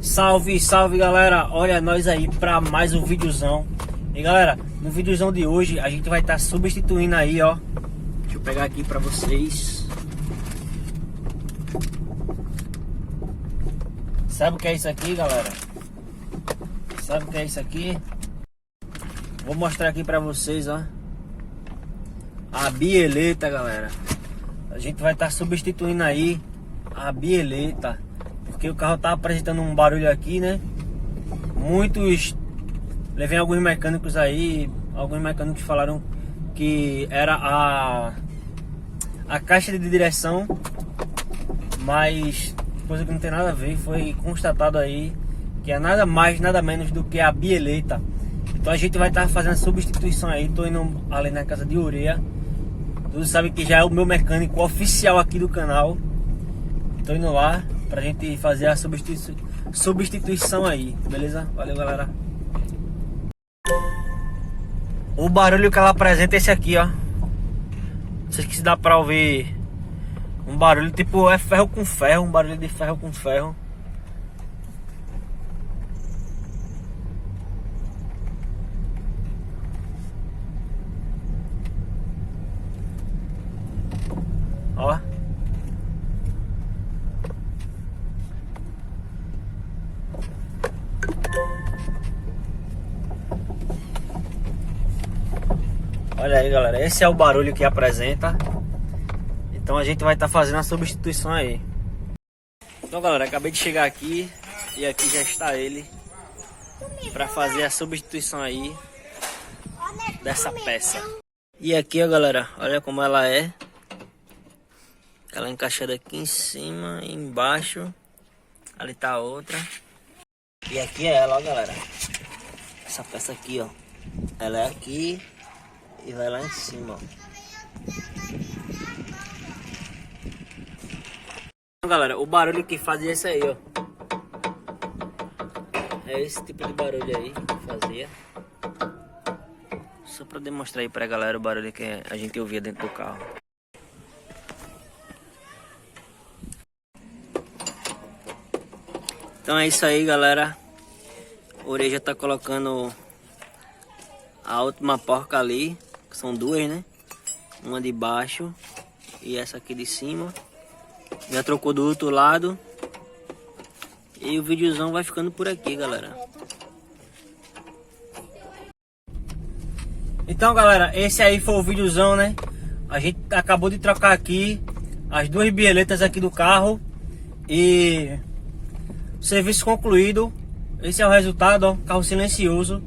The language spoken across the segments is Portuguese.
Salve, salve galera, olha nós aí pra mais um videozão. E galera, no videozão de hoje a gente vai estar substituindo aí, ó. Deixa eu pegar aqui pra vocês. Sabe o que é isso aqui, galera? Sabe o que é isso aqui? Vou mostrar aqui pra vocês, ó. A bieleta, galera. A gente vai estar substituindo aí a bieleta, porque o carro tá apresentando um barulho aqui, né? Levei alguns mecânicos aí, alguns mecânicos falaram que era a caixa de direção, mas coisa que não tem nada a ver, foi constatado aí que é nada mais, nada menos do que a bieleta. Então a gente vai estar fazendo a substituição aí. Tô indo ali na casa de Ureia. Todos sabem que já é o meu mecânico oficial aqui do canal. Tô indo lá pra gente fazer a substituição aí, beleza? Valeu, galera. O barulho que ela apresenta é esse aqui, ó. Não sei se dá pra ouvir um barulho tipo é ferro com ferro, um barulho de ferro com ferro. Ó. Olha aí, galera, esse é o barulho que apresenta. Então a gente vai estar fazendo a substituição aí. Então, galera, acabei de chegar aqui e aqui já está ele para fazer a substituição aí dessa peça. E aqui, ó, galera, olha como ela é. Ela é encaixada aqui em cima e embaixo. Ali tá a outra. E aqui é ela, ó, galera. Essa peça aqui, ó. Ela é aqui e vai lá em cima, ó. Então, galera, o barulho que fazia é esse aí, ó. É esse tipo de barulho aí que fazia. Só pra demonstrar aí pra galera o barulho que a gente ouvia dentro do carro. Então é isso aí, galera. O Ureia já tá colocando a última porca ali, que são duas, né? Uma de baixo e essa aqui de cima. Já trocou do outro lado. E o videozão vai ficando por aqui, galera. Então, galera, esse aí foi o videozão, né? A gente acabou de trocar aqui as duas bieletas aqui do carro. E serviço concluído. Esse é o resultado, ó. Carro silencioso.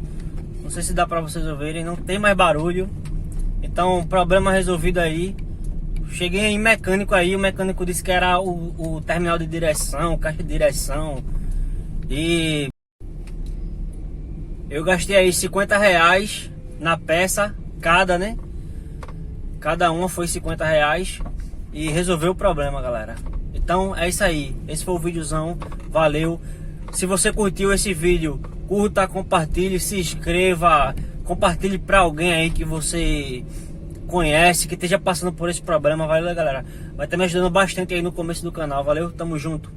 Não sei se dá pra vocês ouvirem. Não tem mais barulho. Então, problema resolvido aí. Cheguei em mecânico aí. O mecânico disse que era o terminal de direção, caixa de direção. E eu gastei aí R$50 na peça. Cada, né? Cada uma foi R$50. E resolveu o problema, galera. Então é isso aí, esse foi o videozão, valeu. Se você curtiu esse vídeo, curta, compartilhe, se inscreva, compartilhe pra alguém aí que você conhece, que esteja passando por esse problema, valeu, galera. Vai estar me ajudando bastante aí no começo do canal, valeu, tamo junto.